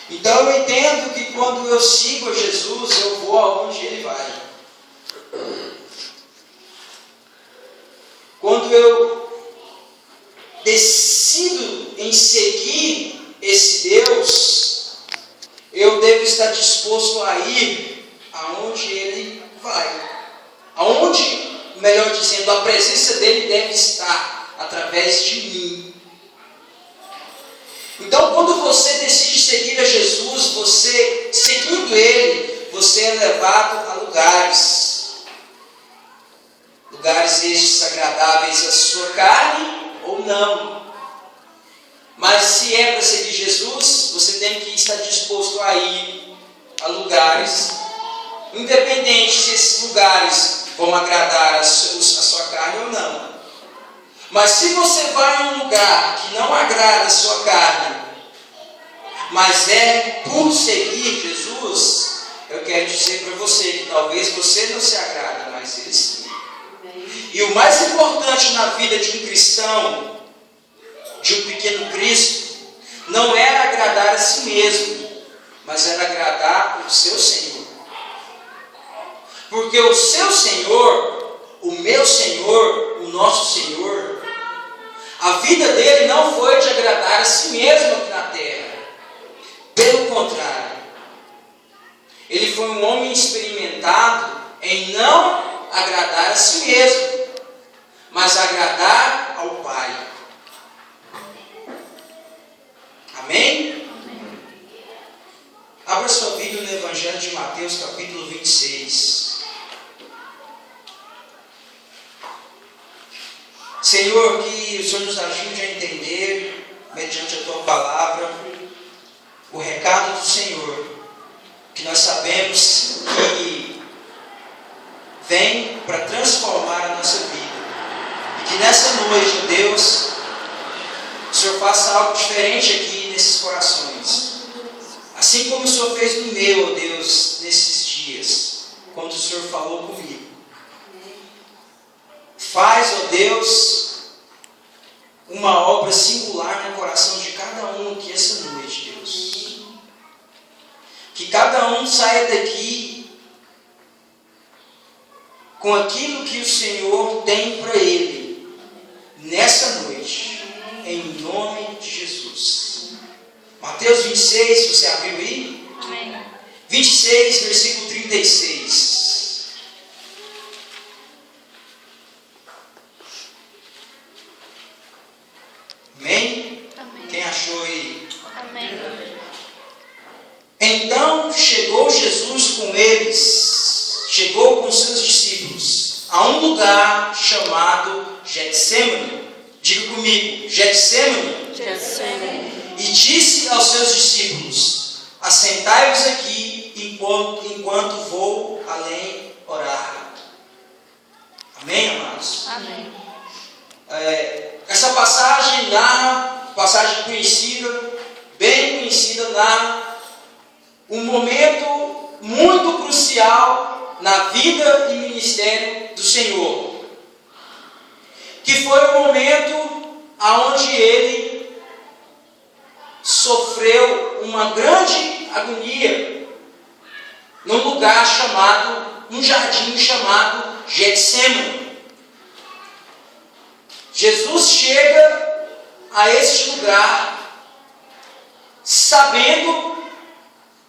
Então eu entendo que quando eu sigo a Jesus, eu vou aonde Ele vai. Quando eu decido em seguir esse Deus, eu devo estar disposto a ir aonde Ele vai. Aonde, melhor dizendo, a presença dEle deve estar através de mim. Então, quando você decide seguir a Jesus, você, seguindo Ele, você é levado a lugares estes agradáveis à sua carne ou não. Mas se é para seguir Jesus, você tem que estar disposto a ir a lugares, independente se esses lugares vão agradar a sua carne ou não. Mas se você vai a um lugar que não agrada a sua carne, mas é por seguir Jesus, eu quero dizer para você que talvez você não se agrade, mas Ele sim. E o mais importante na vida de um cristão, de um pequeno Cristo, não era agradar a si mesmo, mas era agradar o seu Senhor. Porque o seu Senhor, o meu Senhor, o nosso Senhor, a vida dele não foi de agradar a si mesmo aqui na terra. Pelo contrário, ele foi um homem experimentado em não agradar a si mesmo, mas agradar ao Pai. Amém? Abra sua Bíblia no Evangelho de Mateus, capítulo 26. Senhor, que o Senhor nos ajude a entender, mediante a Tua palavra, o recado do Senhor, que nós sabemos que vem para transformar a nossa vida. E que nessa noite, Deus, o Senhor faça algo diferente aqui nesses corações. Assim como o Senhor fez no meu, Deus, nesses dias, quando o Senhor falou comigo. Faz, ó Deus, uma obra singular no coração de cada um aqui essa noite, Deus. Que cada um saia daqui com aquilo que o Senhor tem para ele nessa noite, em nome de Jesus. Mateus 26, você abriu aí? Amém. 26, versículo 36. Amém? Amém. Quem achou aí? Amém. Então chegou Jesus com eles, chegou com seus discípulos, a um lugar chamado Getsemane. Diga comigo, Getsemane. Getsemane. E disse aos seus discípulos: assentai-vos aqui enquanto vou além orar. Amém, amados? Amém. Essa passagem narra, passagem conhecida, bem conhecida, narra um momento muito crucial na vida e ministério do Senhor, que foi o momento onde ele sofreu uma grande agonia num lugar chamado, num jardim chamado Getsemane. Jesus chega a este lugar sabendo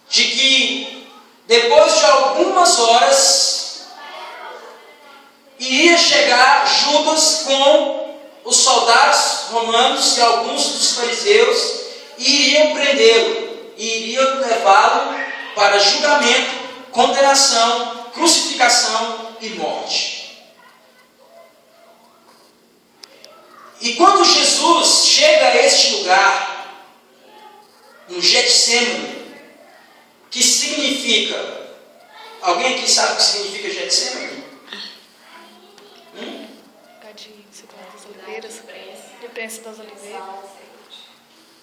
de que depois de algumas horas iria chegar Judas com os soldados romanos e alguns dos fariseus e iriam prendê-lo e iriam levá-lo para julgamento, condenação, crucificação e morte. E quando Jesus chega a este lugar, no Getsemane, que significa, alguém aqui sabe o que significa Getsemane? De prensa das oliveiras.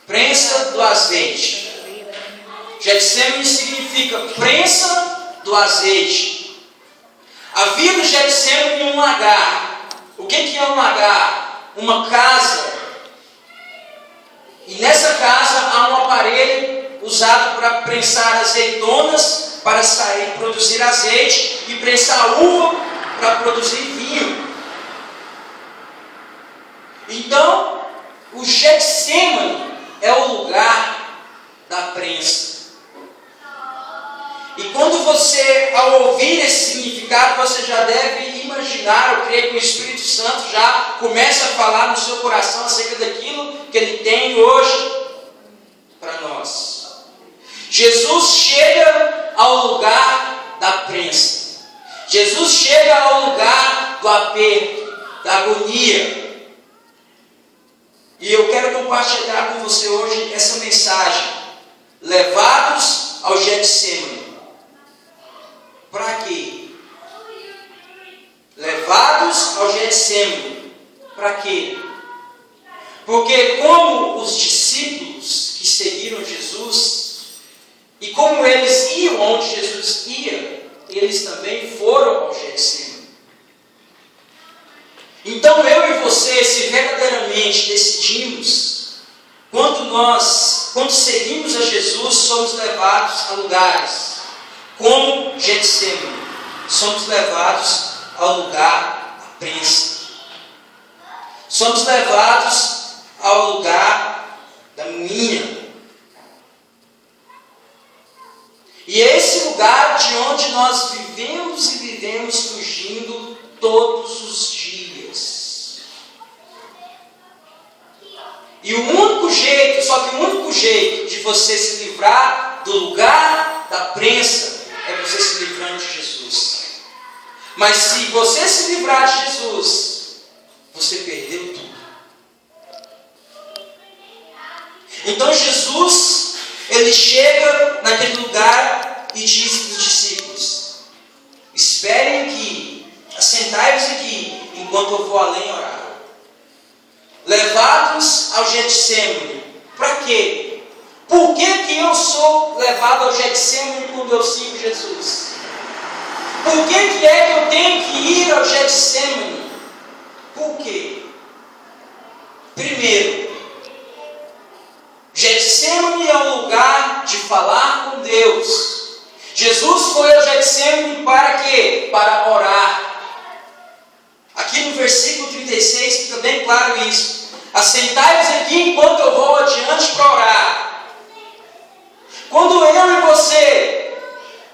Prensa do azeite. Getsemane significa prensa do azeite. Havia no Getsemane um lagar. O que é um lagar? Uma casa. E nessa casa há um aparelho usado para prensar azeitonas para produzir azeite e prensar uva para produzir vinho. Então, o Getsêmani é o lugar da prensa. E quando você, ao ouvir esse significado, você já deve imaginar, eu creio que o Espírito Santo já começa a falar no seu coração acerca daquilo que Ele tem hoje para nós. Jesus chega ao lugar da prensa. Jesus chega ao lugar do aperto, da agonia. E eu quero compartilhar com você hoje essa mensagem. Levados ao Getsêmani. Para quê? Levados ao Getsêmani. Para quê? Porque como os discípulos que seguiram Jesus, e como eles iam onde Jesus ia, eles também foram ao Getsêmani. Então eu e você, se verdadeiramente decidimos, quando seguimos a Jesus, somos levados a lugares como Getsêmani, somos levados ao lugar da prensa, somos levados ao lugar da moinha. E é esse lugar de onde nós vivemos fugindo todos os dias. E o único jeito de você se livrar do lugar da prensa é você se livrando de Jesus. Mas se você se livrar de Jesus, você perdeu tudo. Então Jesus, Ele chega naquele lugar e diz para os discípulos: esperem aqui, assentai-vos aqui, enquanto eu vou além orar. Levados ao Getsêmani. Para quê? Por que eu sou levado ao Getsêmani quando eu sigo Jesus? Por que é que eu tenho que ir ao Getsêmani? Por quê? Primeiro, Getsêmani é um lugar de falar com Deus. Jesus foi ao Getsêmani para quê? Para orar. Aqui no versículo 36 fica bem claro isso. Assentai-vos aqui enquanto eu vou adiante para orar. Quando eu e você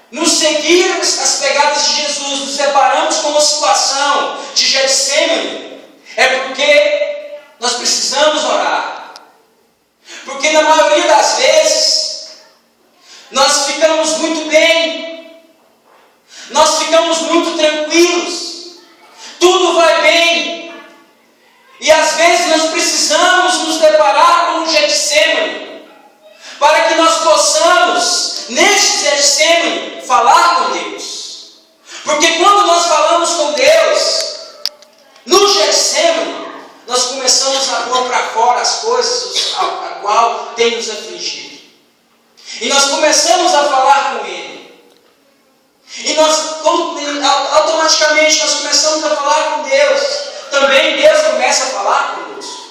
nos seguirmos as pegadas de Jesus, nos deparamos com uma situação de Getsêmani, é porque nós precisamos orar. Porque na maioria das vezes, nós ficamos muito bem, nós ficamos muito tranquilos, tudo vai bem, e às vezes nós precisamos nos deparar com um Getsêmani, para que nós possamos, neste Getsêmani, falar com Deus. Porque quando nós falamos com Deus, no Getsêmani, nós começamos a pôr para fora as coisas a qual tem nos afligido. E nós começamos a falar com Ele. E automaticamente nós começamos a falar com Deus. Também Deus começa a falar conosco.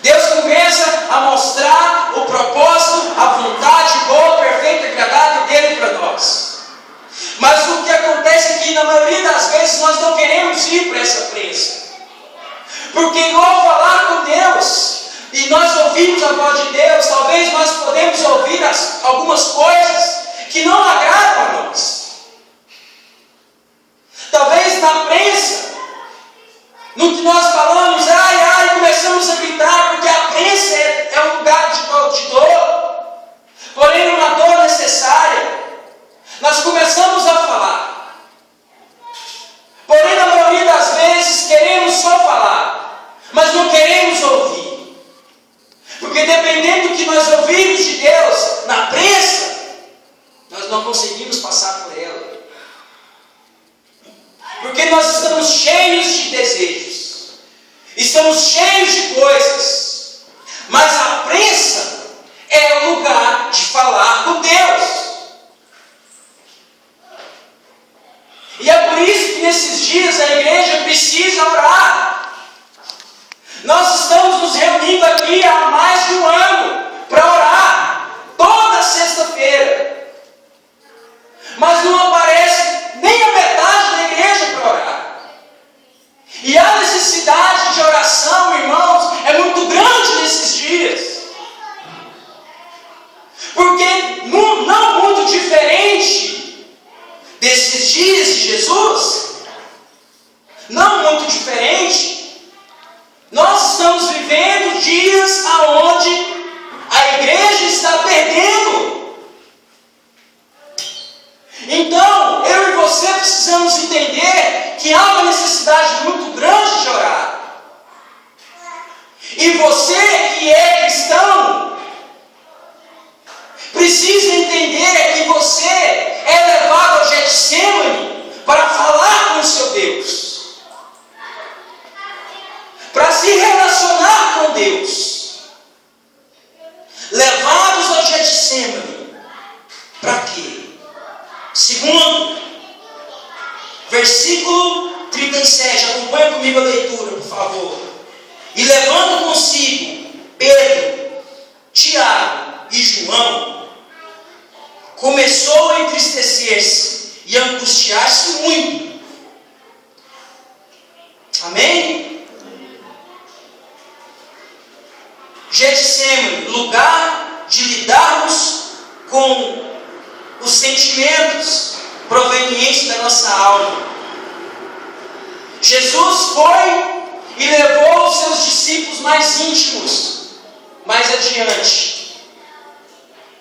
Deus começa a mostrar o propósito, a vontade boa, perfeita e agradável dele para nós. Mas o que acontece é que na maioria das vezes nós não queremos ir para essa prensa. Porque ao falar com Deus e nós ouvimos a voz de Deus, talvez nós podemos ouvir algumas coisas que não agradam a nós. Talvez na prensa, no que nós falamos, começamos a gritar, porque a prensa é um lugar de dor, porém uma dor necessária. Nós começamos a falar, porém na maioria das vezes queremos só falar, mas não queremos ouvir, porque dependendo do que nós ouvimos de Deus na prensa, nós não conseguimos passar por ela, porque nós estamos cheios de desejos, estamos cheios de coisas, mas a prensa é o lugar de falar com Deus. E é por isso que nesses dias a igreja precisa orar. Nós estamos nos reunindo aqui há mais de um ano para orar, toda sexta-feira. Jesus? Não muito diferente. Nós estamos vivendo dias aonde a igreja está perdendo. Então, eu e você precisamos entender que há uma necessidade muito grande de orar. E você que é cristão, precisa entender que você é levado ao Getsêmani para falar com o seu Deus, para se relacionar com Deus. Levados ao Getsêmani, para quê? Segundo, versículo 37, acompanha comigo a leitura, por favor. E levando consigo Pedro, Tiago e João, começou a entristecer-se e angustiar-se muito. Amém? Getsêmani, lugar de lidarmos com os sentimentos provenientes da nossa alma. Jesus foi e levou os seus discípulos mais íntimos mais adiante.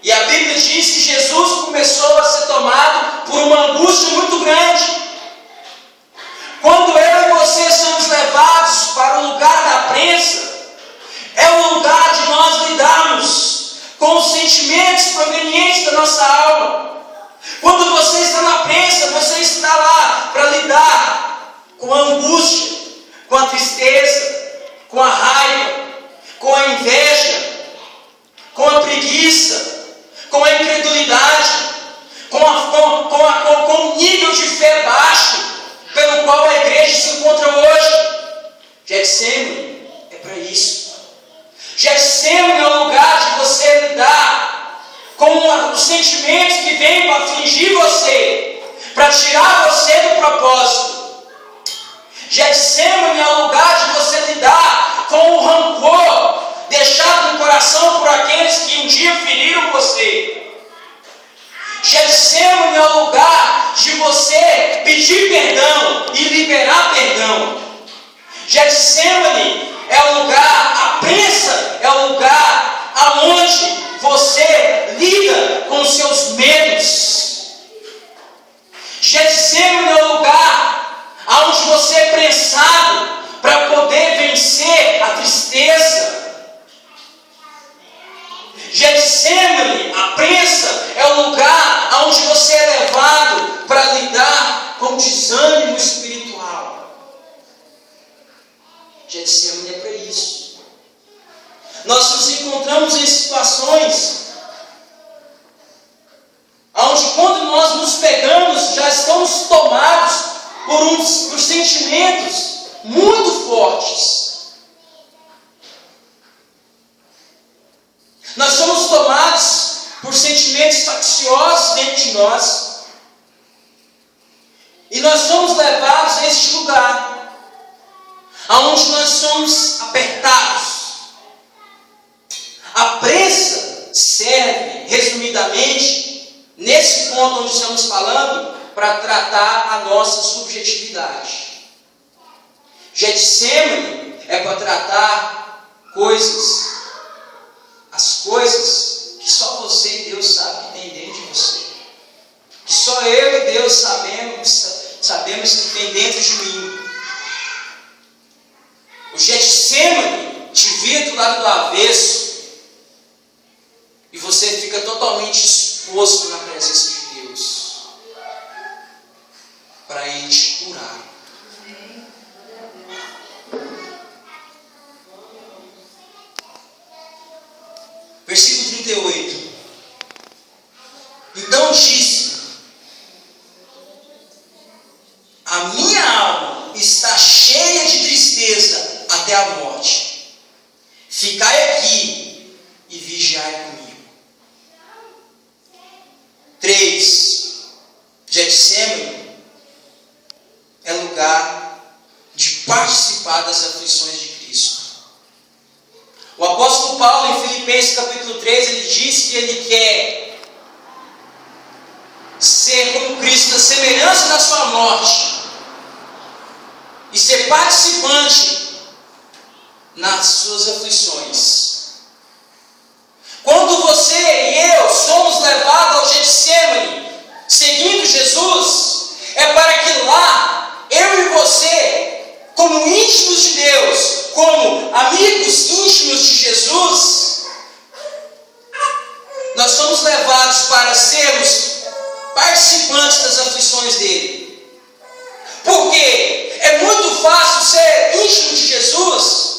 E a Bíblia diz que Jesus começou a ser tomado por uma angústia muito grande. Quando eu e você somos levados para o lugar da prensa, é o lugar de nós lidarmos com os sentimentos provenientes da nossa alma. Quando você está na prensa, você está lá para lidar com a angústia, com a tristeza, com a raiva, com a inveja, com a preguiça, com a incredulidade, com o nível de fé baixo pelo qual a igreja se encontra hoje. Getsêmani é para isso. Getsêmani é o lugar de você lidar com os sentimentos que vêm para afligir você, para tirar você do propósito. Getsêmani é o lugar de você lidar com o rancor deixado no coração por aqueles que um dia feriram você. Getsêmani é o lugar de você pedir perdão e liberar perdão. Getsêmani é o lugar, a prensa é o lugar aonde você lida com os seus medos. Getsêmani é o lugar aonde você é prensado para poder vencer a tristeza. Getsêmani, a prensa, é o lugar onde você é levado para lidar com o desânimo espiritual. Getsêmani é para isso. Nós nos encontramos em situações onde, quando nós nos pegamos, já estamos tomados por sentimentos muito fortes. Nós somos tomados por sentimentos facciosos dentro de nós. E nós somos levados a este lugar, aonde nós somos apertados. A prensa serve, resumidamente, nesse ponto onde estamos falando, para tratar a nossa subjetividade. Getsêmani é para tratar coisas, as coisas que só você e Deus sabem que tem dentro de você. Que só eu e Deus sabemos que tem dentro de mim. O Getsêmani te vira do lado do avesso e você fica totalmente exposto na presença de Deus para Ele te curar. Versículo 38. Então disse: a minha alma está cheia de tristeza até a morte. Ficai aqui e vigiai comigo. 3. Getsêmani é lugar de participar das aflições de Cristo. O apóstolo Paulo, em Filipenses capítulo 3, ele diz que ele quer ser como Cristo, na semelhança da sua morte, e ser participante nas suas aflições. Quando você e eu somos levados ao Getsemane, seguindo Jesus, é para que lá, eu e você, como íntimos de Deus, como amigos íntimos de Jesus, nós somos levados para sermos participantes das aflições dele. Porque é muito fácil ser íntimo de Jesus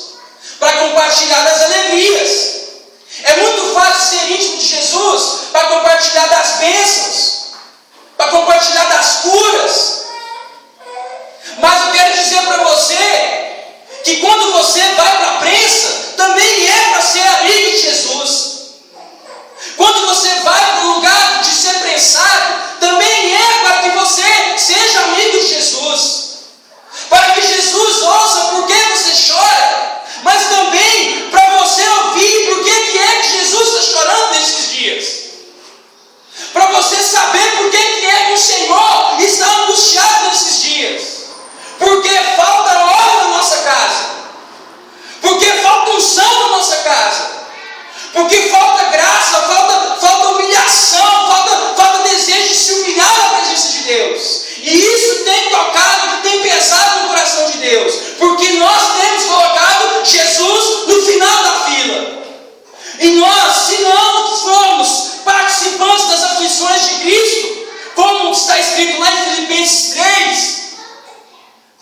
para compartilhar das alegrias. É muito fácil ser íntimo de Jesus para compartilhar das bênçãos, para compartilhar das curas. Mas eu quero dizer para você que quando você vai para a prensa, também é para ser amigo de Jesus. Quando você vai para o lugar de ser prensado, também é para que você seja amigo de Jesus. Para que Jesus ouça por que você chora, mas também para você ouvir por que é que Jesus está chorando nesses dias. Para você saber por que é que o Senhor está angustiado nesses dias. Porque falta óleo na nossa casa. Porque falta unção na nossa casa. Porque falta graça, falta humilhação, falta desejo de se humilhar na presença de Deus. E isso tem tocado, tem pesado no coração de Deus. Porque nós temos colocado Jesus no final da fila. E nós, se não formos participantes das aflições de Cristo, como está escrito lá em Filipenses 3,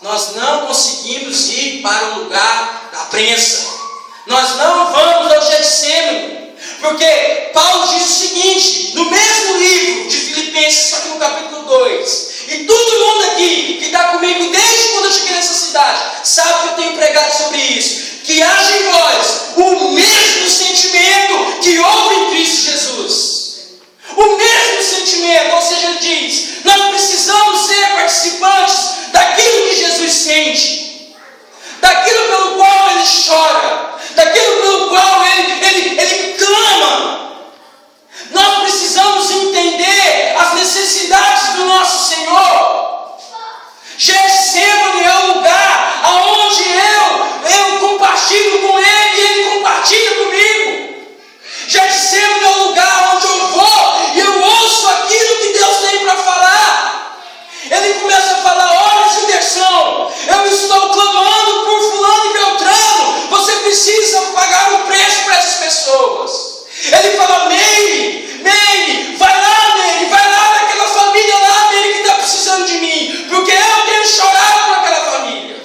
nós não conseguimos ir para o lugar da prensa. Nós não vamos ao Getsemane. Porque Paulo diz o seguinte, no mesmo livro de Filipenses, só que no capítulo 2, e todo mundo aqui que está comigo desde quando eu cheguei nessa cidade, sabe que eu tenho pregado sobre isso, que haja em vós o mesmo sentimento que houve em Cristo Jesus. O mesmo sentimento, ou seja, ele diz, nós precisamos ser participantes daquilo que Jesus sente, daquilo pelo qual ele chora, daquilo pelo qual ele clama. Nós precisamos entender as necessidades do nosso Senhor. Getsemane é o lugar aonde eu compartilho com Ele e Ele compartilha comigo. Getsemane é o lugar onde eu vou e eu ouço aquilo que Deus tem para falar. Ele começa a falar, olha, Gilderson, eu estou clamando por fulano e Beltrano, você precisa pagar um preço para essas pessoas. Ele fala, Meire, vai lá naquela família lá, Meire, que está precisando de mim, porque eu tenho chorado por aquela família.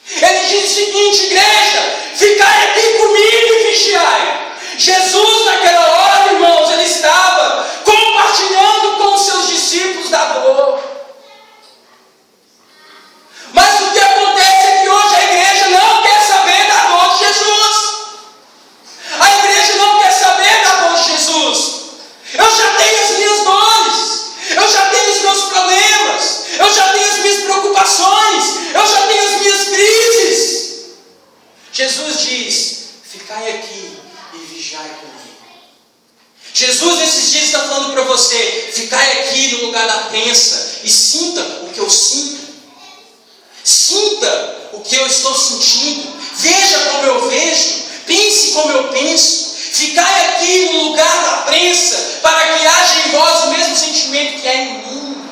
Ele diz o seguinte, igreja, ficai aqui comigo e vigiai. Jesus naquela hora, irmãos, ele estava compartilhando com os seus discípulos da dor. Mas o que acontece é que hoje a igreja não quer saber da dor de Jesus. A igreja não quer saber da dor de Jesus. Eu já tenho as minhas dores, eu já tenho os meus problemas, eu já tenho as minhas preocupações, eu já tenho as minhas crises. Jesus diz, ficai aqui e vigiai comigo. Jesus nesses dias está falando para você, ficai aqui no lugar da prensa e sinta o que eu sinto. Sinta o que eu estou sentindo. Veja como eu vejo. Pense como eu penso. Ficai aqui no lugar da prensa para que haja em vós o mesmo sentimento que há em mim.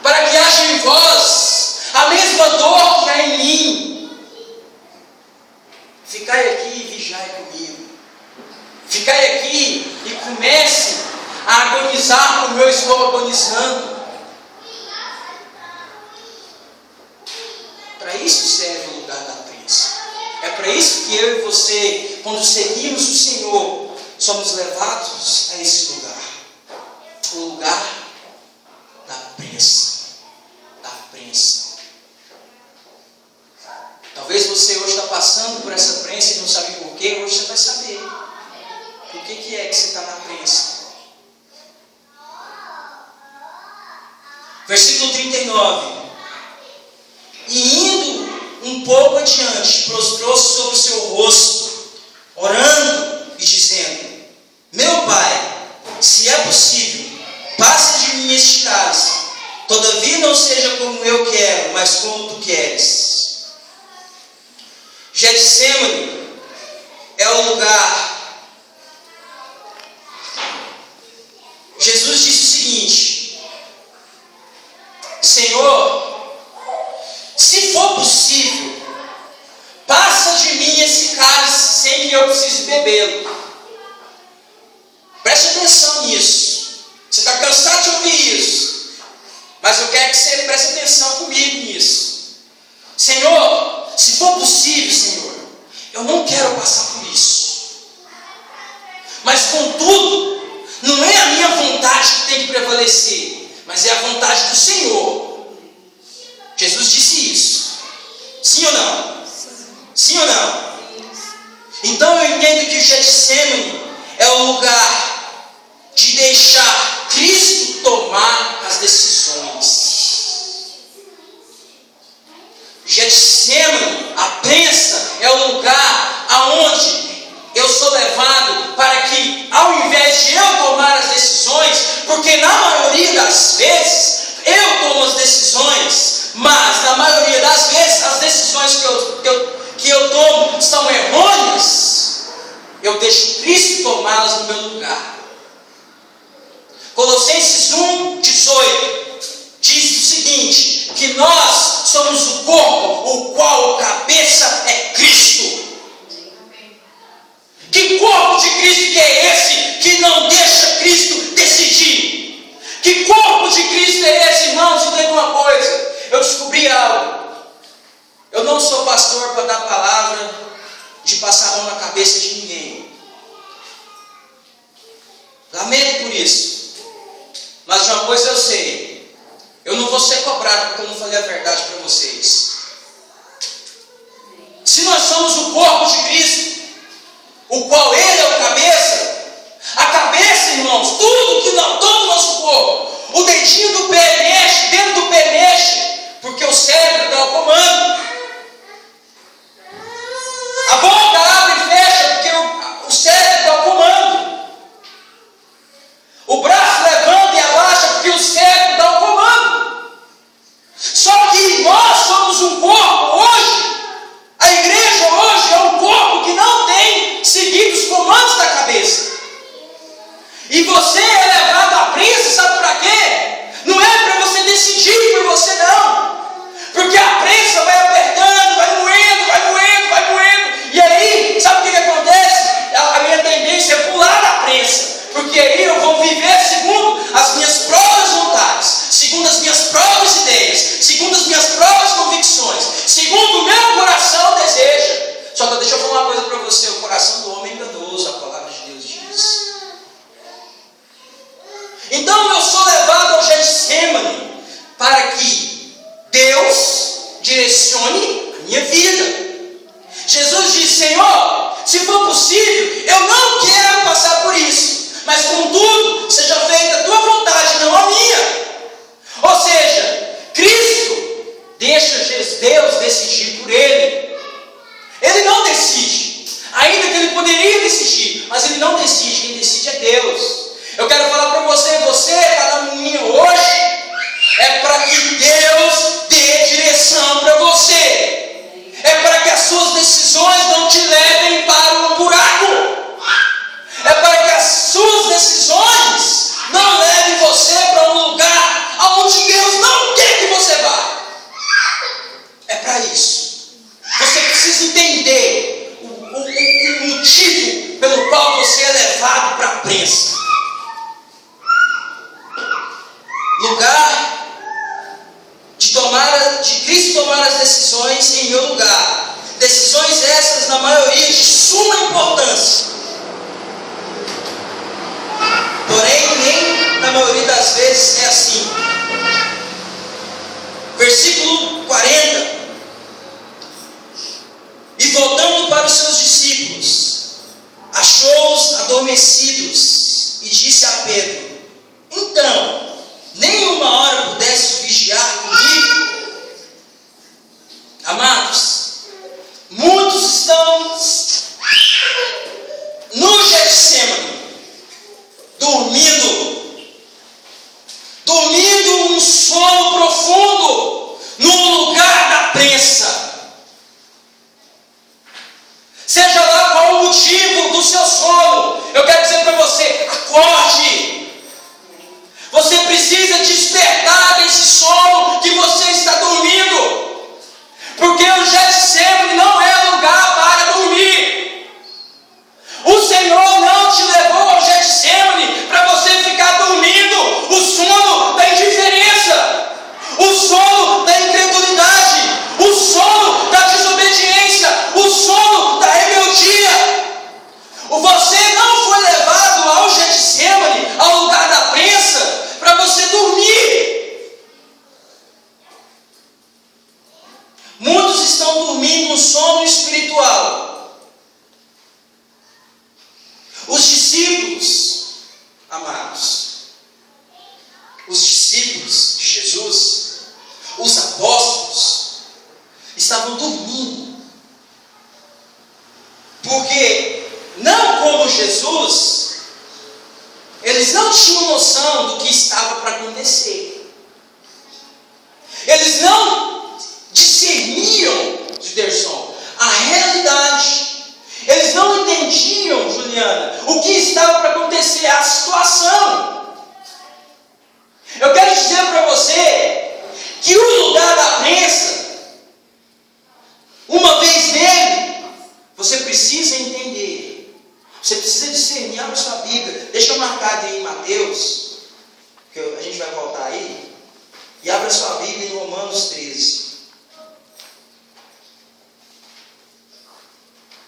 Para que haja em vós a mesma dor que há em mim. Ficai aqui e vigiai comigo. Ficai aqui e comece a agonizar como eu estou agonizando. Para isso serve o lugar da prensa. É para isso que eu e você, quando seguimos o Senhor, somos levados a esse lugar. O lugar da prensa. Da prensa. Talvez você hoje está passando por essa prensa e não sabe por quê. Hoje você vai saber. Por que é que você está na prensa? Versículo 39. E indo um pouco adiante, prostrou-se sobre o seu rosto, orando e dizendo, meu Pai, se é quero, mas como tu queres. Getsêmani é o lugar. Jesus disse o seguinte: Senhor, se for possível, passa de mim esse cálice sem que eu precise bebê-lo. Preste atenção nisso. Você está cansado de ouvir isso, mas eu quero que você preste atenção comigo nisso. Senhor, se for possível, Senhor, eu não quero passar por isso. Mas contudo, não é a minha vontade que tem que prevalecer, mas é a vontade do Senhor. Jesus disse isso. Sim ou não? Sim ou não? Então eu entendo que o Getsêmani é o lugar de deixar Cristo tomar as decisões. Getsêmani, a prensa, é o lugar aonde eu sou levado para que, ao invés de eu tomar as decisões, porque na maioria das vezes eu tomo as decisões, mas na maioria das vezes as decisões que eu tomo são errôneas, eu deixo Cristo tomá-las no meu lugar. Colossenses 1:18 diz o seguinte: que nós somos o corpo, o qual a cabeça é Cristo. Que corpo de Cristo que é esse que não deixa Cristo decidir? Que corpo de Cristo é esse, irmãos? Entenda uma coisa, eu descobri algo. Eu não sou pastor para dar palavra de passar a mão na cabeça de ninguém. Lamento por isso. Mas de uma coisa eu sei: eu não vou ser cobrado porque eu não falei a verdade para vocês. Se nós somos o corpo de Cristo, o qual Ele é o cabeça, a cabeça, irmãos, todo o nosso corpo, o dedinho do pé mexe, dentro do pé mexe, porque o cérebro dá o comando. A boca abre e fecha, porque o cérebro dá o comando. O braço levanta e abaixa, porque o cérebro dá o comando. Só que nós somos um corpo hoje. A igreja hoje é um corpo que não tem seguido os comandos da cabeça. E você é levado à prensa, sabe para quê? Não é para você decidir por você, não. Porque a prensa vai apertando, vai moendo, vai moendo, vai moendo. E aí, sabe o que acontece? A minha tendência é pular da prensa. Porque aí eu vou viver segundo as minhas próprias vontades, segundo as minhas próprias ideias, segundo as minhas próprias convicções, segundo o meu coração deseja. Só que deixa eu falar uma coisa para você: o coração do homem é enganoso, a palavra de Deus diz. Então eu sou levado ao Getsêmani para que Deus direcione a minha vida. Jesus disse: Senhor, se for possível, eu não quero passar por isso, mas contudo, seja feita a tua vontade, não a minha. Ou seja, Cristo deixa Deus decidir por Ele. Ele não decide, ainda que Ele poderia decidir, mas Ele não decide, quem decide é Deus. Eu quero falar para você está na minha hoje, é para que Deus dê direção para você. É para que as suas decisões não te levem para um buraco. É para que as suas decisões não levem você para um lugar aonde Deus não quer que você vá. É para isso. Você precisa entender o motivo pelo qual você é levado para a prensa. Lugar de Cristo tomar as decisões em meu lugar. Decisões essas, na maioria, de suma importância. Porém, nem na maioria das vezes é assim. Versículo 40. E voltando para os seus discípulos, achou-os adormecidos e disse a Pedro: então, nem uma hora pudesse vigiar comigo? Amados, muitos estão no Getsêmani, dormindo um sono profundo, num seu sono. Eu quero dizer para você, acorde. Você precisa despertar desse sono que você está dormindo. Porque o Getsemane não é lugar para dormir. O Senhor não te levou ao Getsemane para você ficar dormindo o sono da indiferença, o sono da incredulidade, o sono da desobediência, o sono da rebeldia. Você não foi levado ao Getsemane, ao lugar da prensa, para você dormir. Muitos estão dormindo um sono espiritual. Os discípulos, amados, os discípulos de Jesus, os apóstolos, estavam dormindo. Porque, não como Jesus, eles não tinham noção do que estava para acontecer. Eles não discerniam, Giderson, a realidade. Eles não entendiam, Juliana, o que estava para acontecer, a situação. Eu quero dizer para você que o lugar da prensa, uma vez nele, você precisa entender. Você precisa discernir. Abra sua Bíblia. Deixa eu marcar aí em Mateus, que a gente vai voltar aí. E abra sua Bíblia em Romanos 13.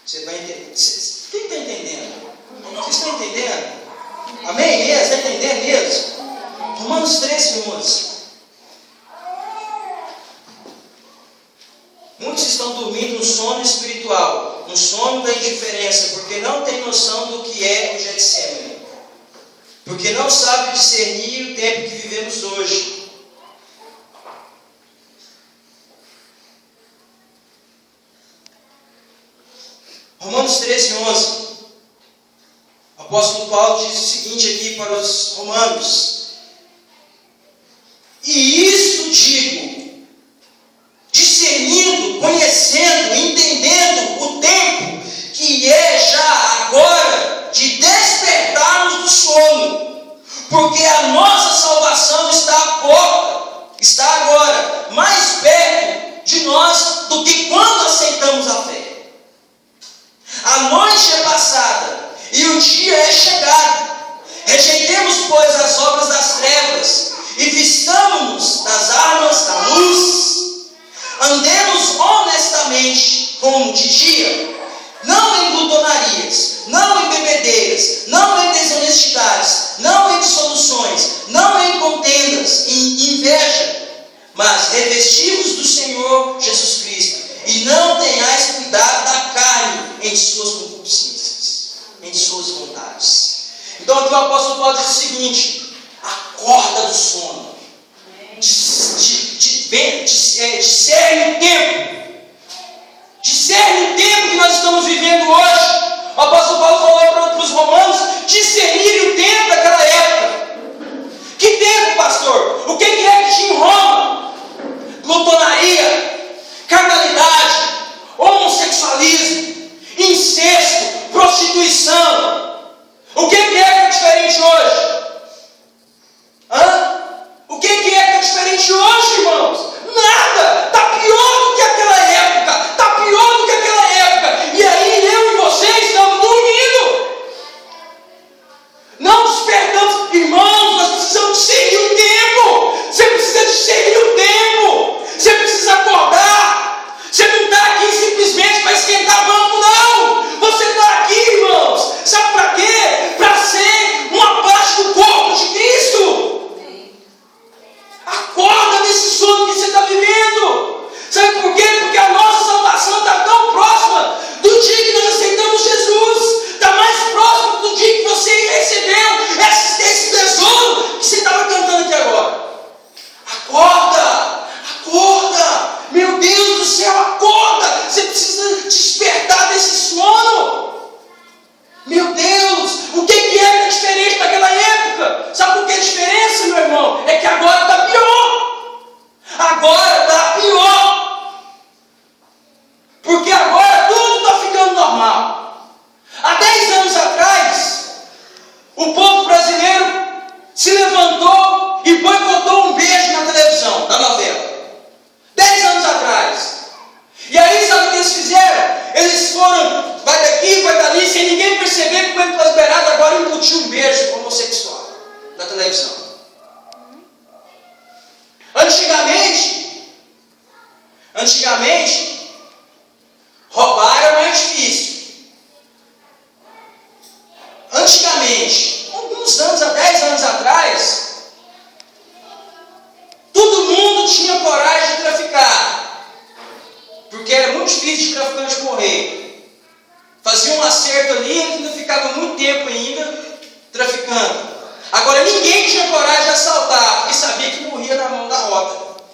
Você vai entender. Quem está entendendo? Vocês estão entendendo? Amém mesmo? Está entendendo mesmo? Romanos 13, 11. Muitos estão dormindo um sono espiritual, um sono da indiferença, porque não tem noção do que é o Getsemane, porque não sabe discernir o tempo que vivemos hoje. Romanos 13, 11. O apóstolo Paulo diz o seguinte aqui para os romanos: e isso digo, discernindo, conhecendo, entendendo o tempo que é já agora de despertarmos do sono, porque a nossa salvação está à porta, está agora mais perto de nós do que quando aceitamos a fé. A noite é passada e o dia é chegado. Rejeitemos, pois, as obras das trevas e vistamo-nos das armas da luz. Andemos honestamente como de dia, não em glutonarias, não em bebedeiras, não em desonestidades, não em dissoluções, não em contendas, em inveja, mas revestivos do Senhor Jesus Cristo, e não tenhais cuidado da carne em suas concupiscências, em suas vontades. Então aqui o apóstolo Paulo diz o seguinte: acorda do sono, discerne o tempo, discerne o tempo que nós estamos vivendo hoje. O apóstolo Paulo falou para os romanos discernirem o tempo daquela época. Que tempo, pastor? O que é que tinha em Roma? Glutonaria, carnalidade, homossexualismo, incesto, prostituição. O que é diferente hoje? O que é diferente hoje, irmãos? Nada! Está pior do que aquela época! Está pior do que aquela época! E aí eu e você estamos dormindo! Não despertamos, irmãos, nós precisamos discernir o tempo! Você precisa discernir o tempo! Você precisa acordar! Você não está aqui simplesmente para esquentar banco, não! Você está aqui, irmãos! Sabe para quê? Para ser uma parte do corpo de Cristo! Acorda desse sono que você está vivendo. Sabe por quê? Porque a nossa salvação está tão próxima do dia que nós aceitamos Jesus. Está mais próximo do dia que você recebeu esse tesouro que você estava cantando aqui agora. Acorda! Acorda! Meu Deus do céu, acorda! Você precisa despertar desse sono. Meu Deus, o que é diferente daquela época? Sabe por que a diferença, meu irmão? É que agora está pior. Agora está pior. Porque agora tudo está ficando normal. Há 10 anos televisão. Antigamente, roubar era mais difícil. Antigamente, alguns anos, há 10 anos atrás, todo mundo tinha coragem de traficar, porque era muito difícil de traficante morrer. Fazia um acerto ali e ainda ficava muito tempo ainda traficando. Agora ninguém tinha coragem de assaltar, porque sabia que morria na mão da rota.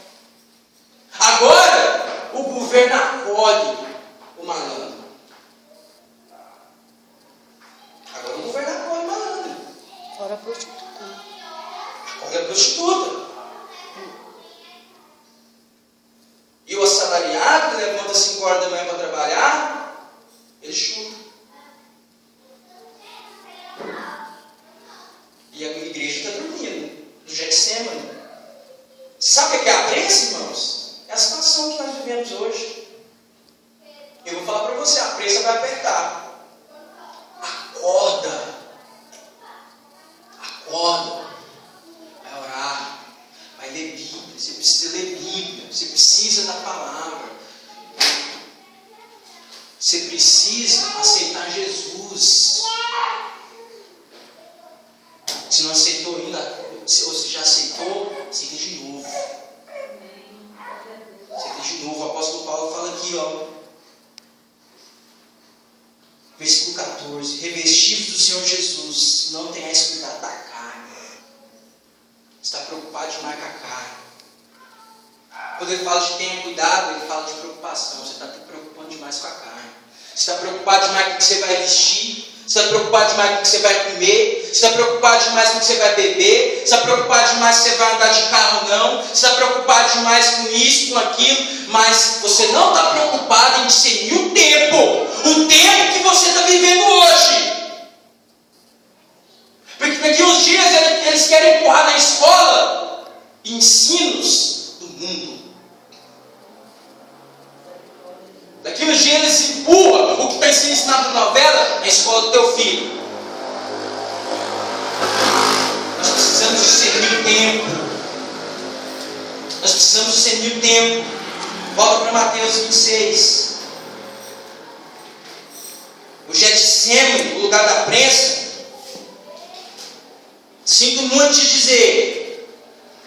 Agora o governo acolhe o malandro. Agora o governo acolhe o malandro. Fora a prostituta. Acolhe a prostituta. E o assalariado que levanta 5 horas da manhã para trabalhar, ele chuta. E a igreja está dormindo, do Getsemane. Você sabe o que é a prensa, irmãos? É a situação que nós vivemos hoje. Eu vou falar para você, a prensa vai apertar. Acorda. Vai orar. Vai ler Bíblia. Você precisa ler Bíblia. Você precisa da palavra. Você precisa aceitar Jesus. Se não aceitou ainda, ou se já aceitou, aceita de novo. Aceita de novo. O apóstolo Paulo fala aqui, versículo 14: revestivos do Senhor Jesus, não tenhais cuidado da carne. Você está preocupado demais com a carne. Quando ele fala de tenha cuidado, ele fala de preocupação. Você está preocupando demais com a carne. Você está preocupado demais com o que você vai vestir. Você está preocupado demais com o que você vai comer. Você está preocupado demais com o que você vai beber. Você está preocupado demais se você vai andar de carro ou não. Você está preocupado demais com isso, com aquilo. Mas você não está preocupado em discernir o tempo que você está vivendo hoje. Porque daqui uns dias eles querem empurrar na escola ensinos do mundo. Daqui uns dias eles empurram o que está sendo ensinado na novela na escola do teu filho. Nós precisamos discernir o tempo. Nós precisamos discernir o tempo. Volta para Mateus 26. O Getsemane, o lugar da prensa. Sinto muito te dizer,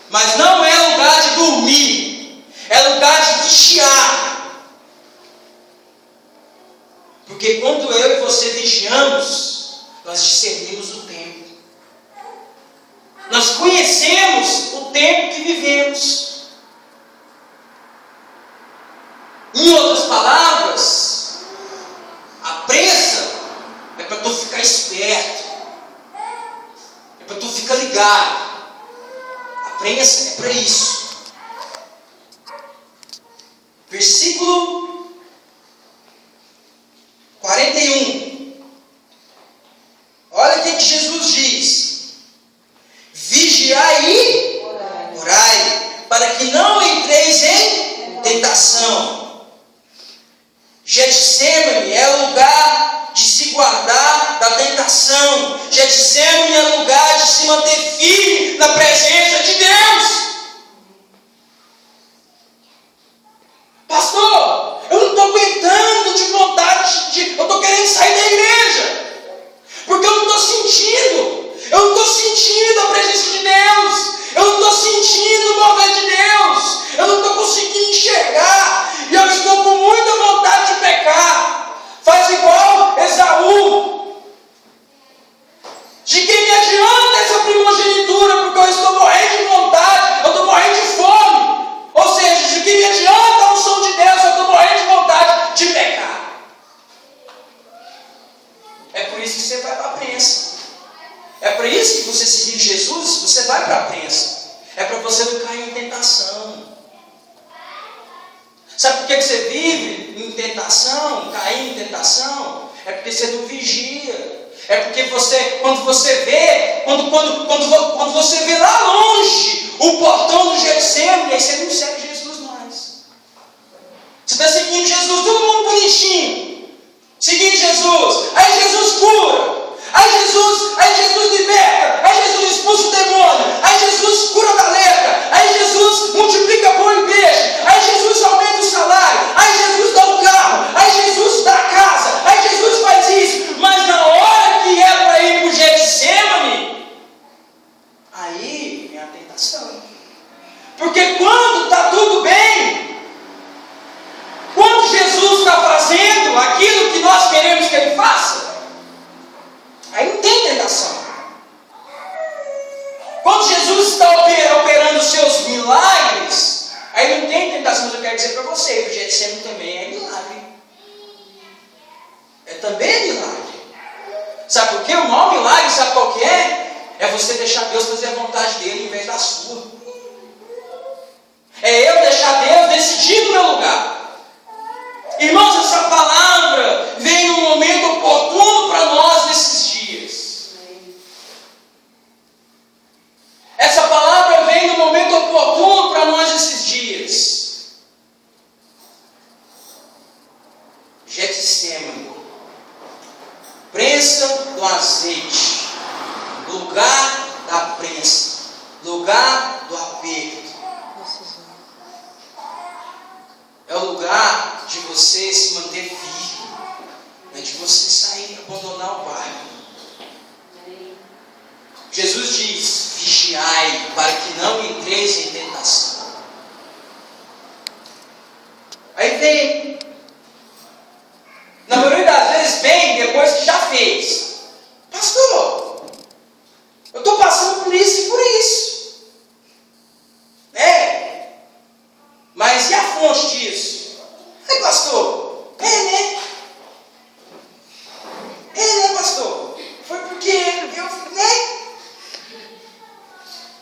mas não é lugar de dormir, é lugar de vigiar. Porque quando eu e você vigiamos, nós discernimos o tempo. Nós conhecemos o tempo que vivemos. Em outras palavras, a pressa é para tu ficar esperto. É para tu ficar ligado. A prensa é para isso. Versículo 41. Olha o que Jesus diz: vigiai e orai, para que não entreis em tentação. Getsemane é lugar de se guardar da tentação. Getsemane é lugar de se manter firme na presença de Deus. Pastor, eu não estou aguentando de vontade, eu estou querendo sair da igreja, porque eu não estou sentindo a presença de Deus, eu não estou sentindo o mover de Deus, eu não estou conseguindo enxergar, e eu estou com muita vontade de pecar. Faz igual Esaú. De que me adianta essa primogenitura, porque eu estou morrendo de vontade, eu estou morrendo de fome. Ou seja, de que me adianta a unção de Deus, eu estou morrendo de vontade de pecar. É por isso que você vai para a prensa. É por isso que você seguir Jesus, você vai para a prensa. É para você não cair em tentação. Sabe por que você vive em tentação, cair em tentação? É porque você não vigia. É porque você, quando você vê lá longe o portão do Getsemane, aí você não segue Jesus mais. Você está seguindo Jesus, todo mundo bonitinho, seguindo Jesus. Aí Jesus cura, aí Jesus liberta, aí Jesus expulsa o demônio. mas eu quero dizer para você que o Getsemane também é milagre. Também é milagre. Sabe por quê? O maior milagre, sabe qual que é? É você deixar Deus fazer a vontade dele em vez da sua. É eu deixar Deus decidir no meu lugar. Irmãos, essa palavra vem num momento oportuno para nós nesses dias. Essa palavra vem no momento oportuno para nós nesses dias. Getsemane, prensa do azeite, lugar da prensa, lugar do aperto. É o lugar de você se manter firme, é de você sair, abandonar o barco. Jesus diz: vigiai, para que não entreis em tentação. Aí vem, na maioria das vezes vem depois que já fez. Pastor, eu estou passando por isso e por isso. Mas e a fonte disso? Pastor, né, pastor? Foi porque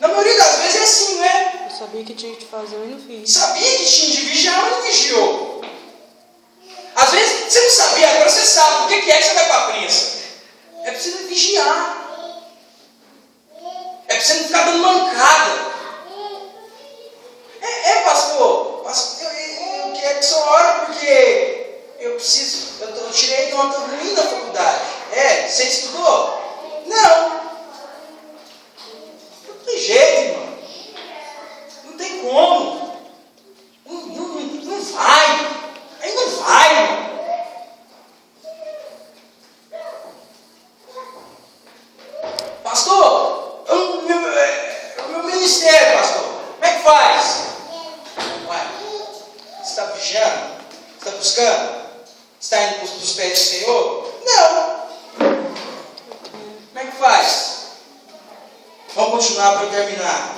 na maioria das vezes é assim, né? Eu sabia que tinha que fazer, mas não fiz. Sabia que tinha de vigiar, mas não vigiou. Às vezes você não sabia, agora você sabe. Por que é que você vai para a prensa? É preciso vigiar. É preciso não ficar dando mancada. Pastor, eu quero que o senhor ore porque eu tirei nota ruim da faculdade. Você estudou? Não. Não tem jeito, irmão. Não tem como. Não vai. Aí não vai, irmão. Pastor, o meu ministério, pastor, como é que faz? Você está vigiando? Você está buscando? Você está indo para os pés do Senhor? Não. Como é que faz? Vamos continuar para terminar.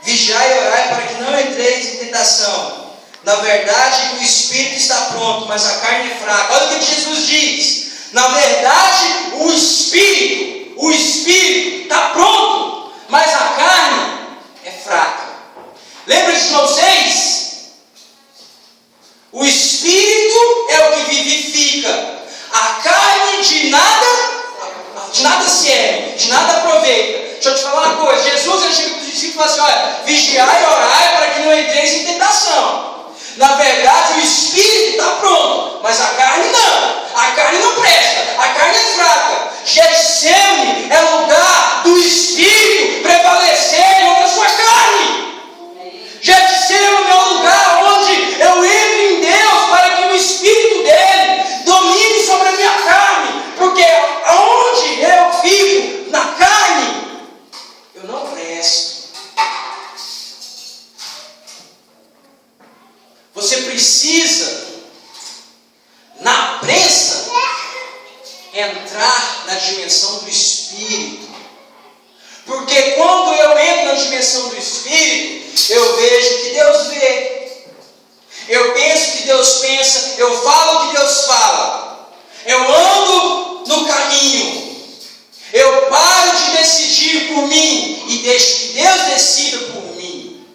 Vigiai e orai para que não entreis em tentação. Na verdade, o espírito está pronto, mas a carne é fraca. Olha o que Jesus diz. Na verdade, o espírito está pronto, mas a carne é fraca. Lembra de João 6? O espírito é o que vivifica. A carne de nada serve, de nada aproveita. Deixa eu te falar uma coisa. Jesus ele chega para os discípulos e fala assim: olha, vigiai e orai para que não entreis em tentação. Na verdade, o espírito está pronto, mas a carne não. A carne não presta, a carne é fraca. Getsemane é o lugar do espírito prevalecer contra a sua carne. Getsemane é o lugar onde eu entro em Deus para que o espírito dele domine sobre a minha carne. Porque aonde eu vivo na carne, eu não presto. Você precisa, na prensa, entrar na dimensão do Espírito. Porque quando eu entro na dimensão do Espírito, eu vejo que Deus vê. Eu penso que Deus pensa, eu falo que Deus fala. Eu ando no caminho. Eu paro de decidir por mim e deixo que Deus decida por mim.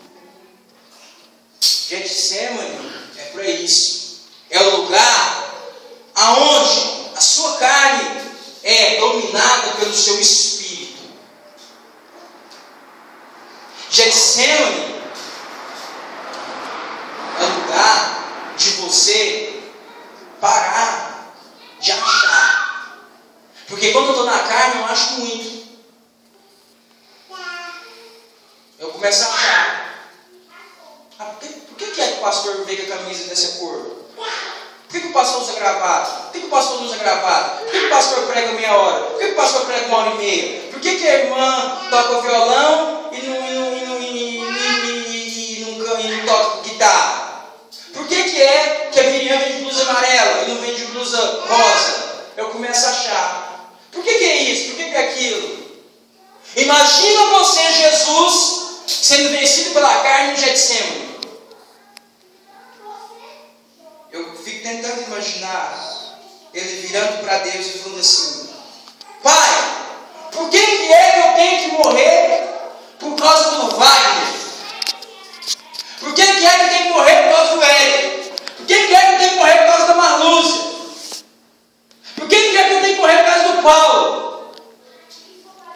Getsemane é para isso. É o lugar aonde a sua carne é dominada pelo seu espírito. Getsemane é o lugar de você parar de achar. Porque quando eu estou na carne, eu acho muito. Eu começo a achar. Por que é que o pastor veio com a camisa dessa cor? Por que o pastor usa gravata? Por que o pastor não usa gravata? Por que o pastor prega meia hora? Por que o pastor prega 1h30? Por que a irmã toca violão e não toca guitarra? Por que a Miriam vem de blusa amarela e não vem de blusa rosa? Eu começo a achar. Por que é isso? Por que é aquilo? Imagina você, Jesus, sendo vencido pela carne no Getsemane. Eu fico tentando imaginar ele virando para Deus e falando assim: Pai, por que é que eu tenho que morrer por causa do Wagner? Por que é que eu tenho que morrer por causa do Hélio? Por que é que eu tenho que morrer por causa da Marlúcia? Por que é que eu tenho que morrer por causa do Paulo?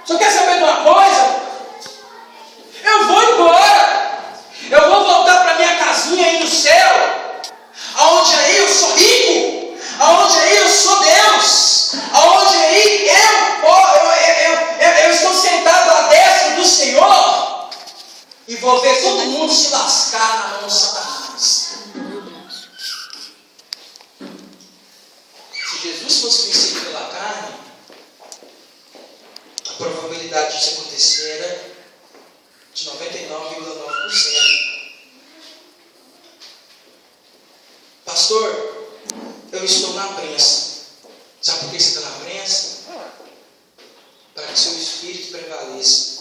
Só quer saber de uma coisa? Eu vou embora. Eu vou voltar para minha casinha aí no céu, aonde aí eu sou rico, aonde aí eu sou Deus, aonde aí eu estou sentado à destra do Senhor, e vou ver todo mundo se lascar na mão de Satanás. Se Jesus fosse vencido pela carne, a probabilidade disso acontecer era de 99,9%. Pastor, eu estou na prensa. Sabe por que você está na prensa? Para que seu espírito prevaleça.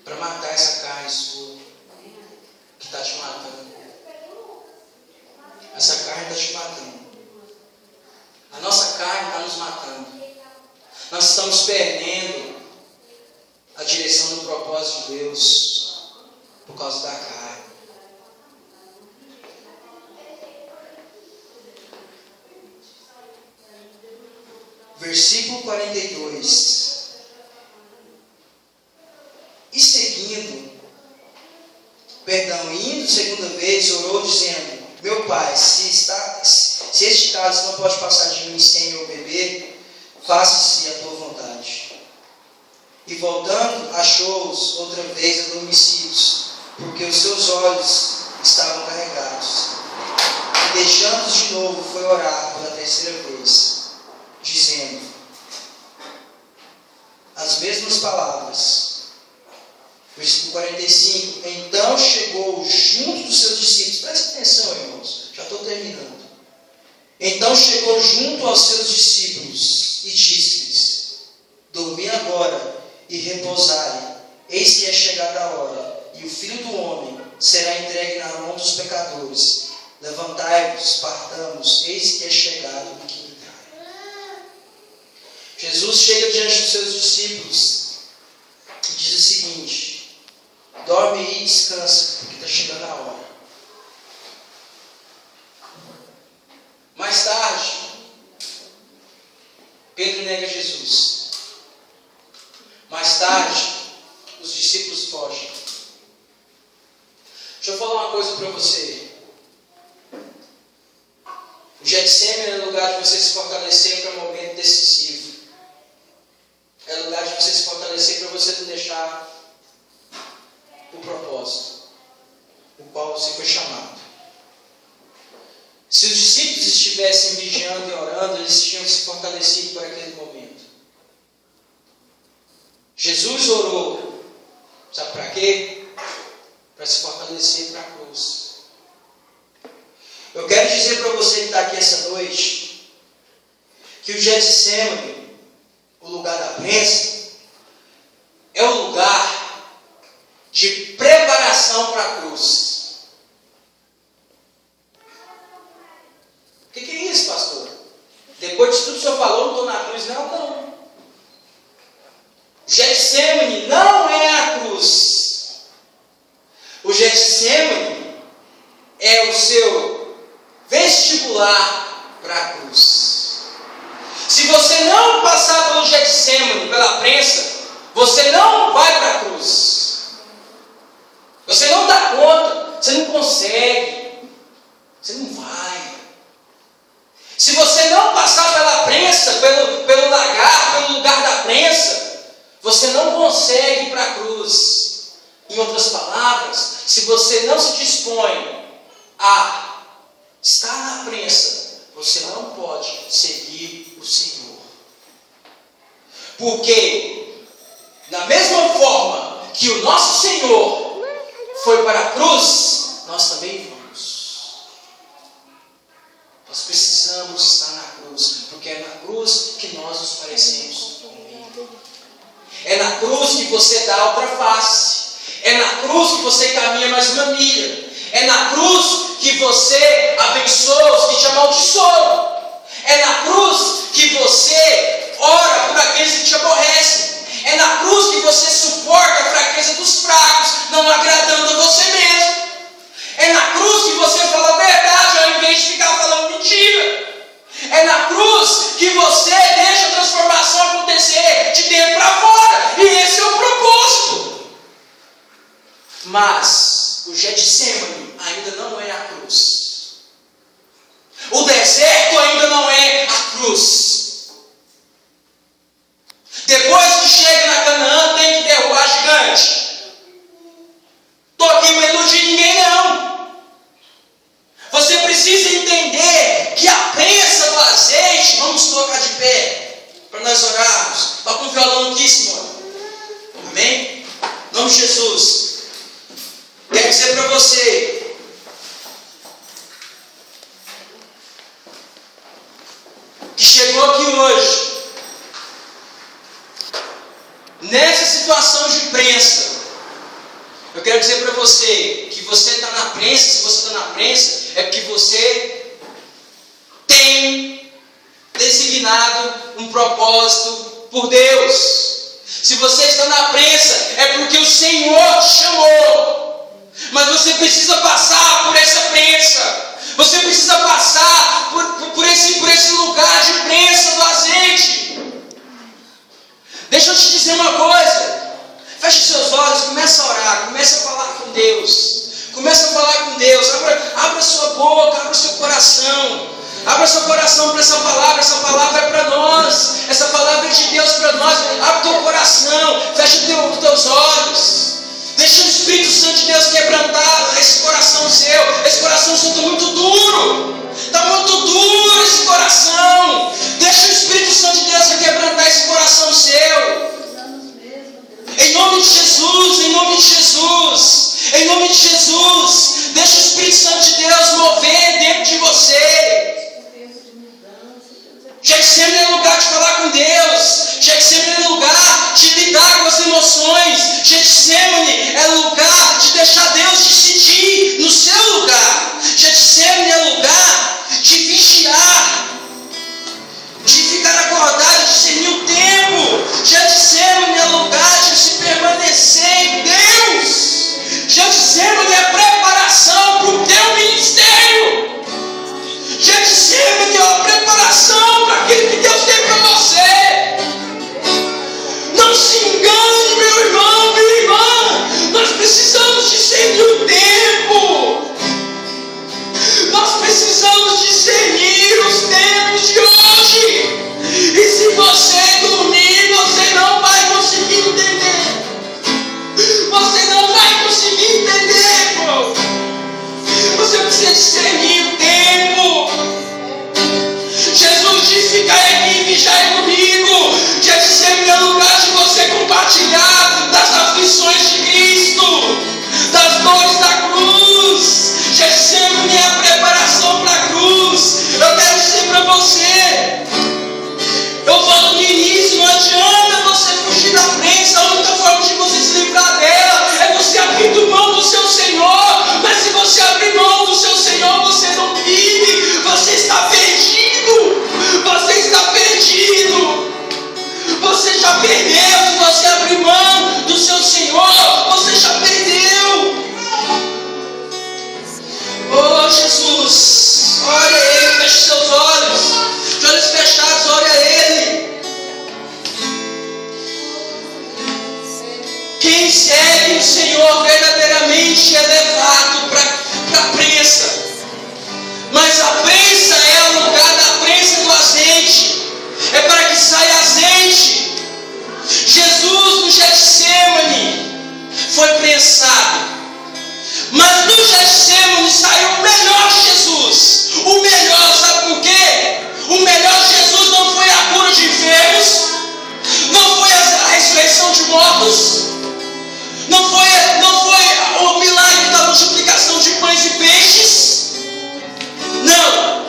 Para matar essa carne sua que está te matando. Essa carne está te matando. A nossa carne está nos matando. Nós estamos perdendo a direção do propósito de Deus por causa da carne. Versículo 42. E seguindo, indo segunda vez, orou dizendo: Meu Pai, se este caso não pode passar de mim sem eu beber, faça-se a tua vontade. E voltando, achou-os outra vez adormecidos, porque os seus olhos estavam carregados. E deixando-os de novo, foi orar pela terceira vez, dizendo as mesmas palavras. Versículo 45. Então chegou junto dos seus discípulos. Presta atenção, irmãos. Já estou terminando. Então chegou junto aos seus discípulos e disse-lhes: Dormi agora e repousai. Eis que é chegada a hora, e o Filho do Homem será entregue na mão dos pecadores. Levantai-vos, partamos. Eis que é chegado o que me trai. Jesus chega diante dos seus discípulos e diz o seguinte: dorme aí e descansa, porque está chegando a hora. Mais tarde, Pedro nega Jesus. Mais tarde, os discípulos fogem. Deixa eu falar uma coisa para você. O Getsemane é lugar de você se fortalecer para um momento decisivo. É lugar de você se fortalecer para você não deixar o propósito, o qual você foi chamado. Se os discípulos estivessem vigiando e orando, eles tinham se fortalecido para aquele momento. Jesus orou, sabe para quê? Para se fortalecer para a cruz. Eu quero dizer para você que está aqui essa noite, que o Getsemane, o lugar da prensa, é o lugar de preparação para a cruz. O que é isso, pastor? Depois de tudo que o senhor falou, não estou na cruz. Não. Getsemane não é a cruz. O Getsemane é o seu vestibular para a cruz. Se você não passar pelo Getsemane, pela prensa, você não vai para a cruz. Você não dá conta, você não consegue, você não vai. Se você não passar pela prensa, pelo lagar, pelo lugar da prensa, você não consegue ir para a cruz. Em outras palavras, se você não se dispõe a estar na prensa, você não pode seguir o Senhor. Porque, da mesma forma que o nosso Senhor foi para a cruz, nós também vamos. Nós precisamos estar na cruz, porque é na cruz que nós nos parecemos com Ele. É na cruz que você dá outra face. É na cruz que você caminha mais uma milha. É na cruz que você abençoa os que te amaldiçoam. É na cruz que você ora por aqueles que te aborrecem. É na cruz que você suporta a fraqueza dos fracos, não agradando a você mesmo. É na cruz que você fala a verdade ao invés de ficar falando mentira. É na cruz que você deixa a transformação acontecer de dentro para fora. E esse é o propósito. Mas o Getsemane ainda não é a cruz. O deserto ainda não é a cruz. Depois que chega na Canaã, tem que derrubar gigante. Estou aqui para iludir ninguém, não. Você precisa entender que a prensa do azeite, vamos colocar de pé, para nós orarmos. Toca um violão aqui, Simone. Amém? Em nome de Jesus. Quero dizer para você, que chegou aqui hoje, nessa situação de prensa, eu quero dizer para você que você está na prensa. Se você está na prensa, é porque você tem designado um propósito por Deus. Se você está na prensa, é porque o Senhor te chamou. Mas você precisa passar por essa prensa. Você precisa passar por esse lugar de prensa do azeite. Deixa eu te dizer uma coisa. Feche seus olhos, comece a orar, comece a falar com Deus. Comece a falar com Deus. Abra sua boca, abra seu coração. Abra seu coração para essa palavra. Essa palavra é para nós. Essa palavra é de Deus para nós. Abra teu coração, feche os teus olhos. Deixa o Espírito Santo de Deus quebrantar esse coração seu. Esse coração seu está muito duro. Está muito duro esse coração. Deixa o Espírito Santo de Deus quebrantar esse coração seu. Em nome de Jesus, em nome de Jesus, em nome de Jesus. Deixa o Espírito Santo de Deus mover dentro de você. Getsemane é lugar de falar com Deus. Getsemane é lugar de lidar com as emoções. Getsemane é lugar de deixar Deus decidir no seu lugar. Getsemane é lugar de vigiar, de ficar acordado, de discernir o tempo. Getsemane é lugar de se permanecer em Deus. Getsemane é preparação para o teu ministério. Getsemane é uma preparação para aquilo que Deus tem para você. Não se engane, meu irmão, minha irmã. Nós precisamos discernir o tempo. Nós precisamos discernir os tempos de hoje. E se você dormir, você não vai conseguir entender. Você não vai conseguir entender, irmão. Você precisa discernir o tempo. Jesus disse: fica aqui e vigiai comigo. Getsemane é lugar de você compartilhar das aflições de Cristo, das dores da cruz. Getsemane é a preparação para a cruz. Eu quero dizer para você, eu falo no início, não adianta você fugir da prensa. A única forma de você se livrar dela é você abrir mão do seu Senhor. Mas se você abrir mão do seu Senhor, você não vive. Você está perdido. Você está perdido. Você já perdeu. Se você abrir mão do seu Senhor, você já perdeu. Oh Jesus, ore a Ele, feche seus olhos. De olhos fechados, ore a Ele. Quem segue o Senhor verdadeiramente é levado para a prensa. Mas a prensa é o lugar da prensa do azeite. É para que saia azeite. Jesus no Getsemane foi prensado. Mas no Getsemane saiu o melhor de Jesus. O melhor, sabe por quê? O melhor de Jesus não foi a cura de enfermos, não foi a ressurreição de mortos, não foi o milagre da multiplicação de pães e peixes. Não.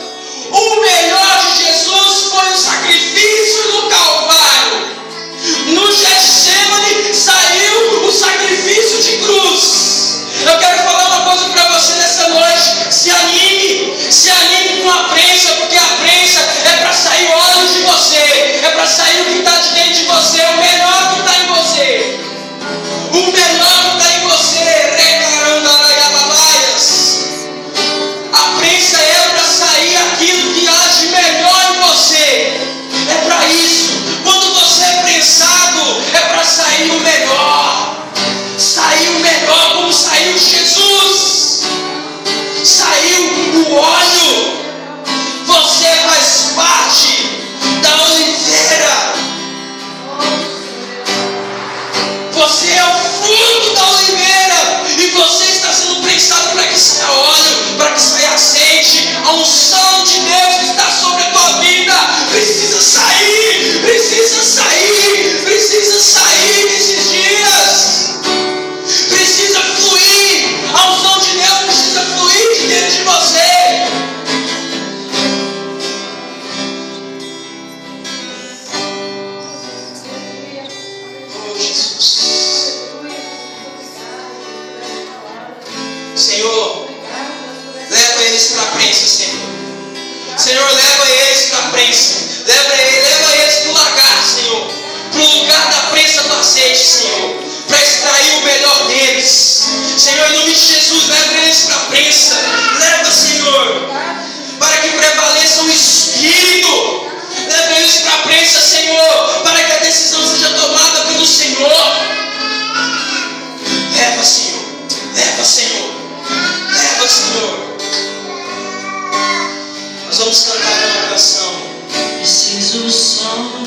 Senhor, em nome de Jesus, leva eles para a prensa. Leva, Senhor, para que prevaleça o Espírito. Leva eles para a prensa, Senhor, para que a decisão seja tomada pelo Senhor. Leva, Senhor. Leva, Senhor. Leva, Senhor. Nós vamos cantar uma canção. Preciso só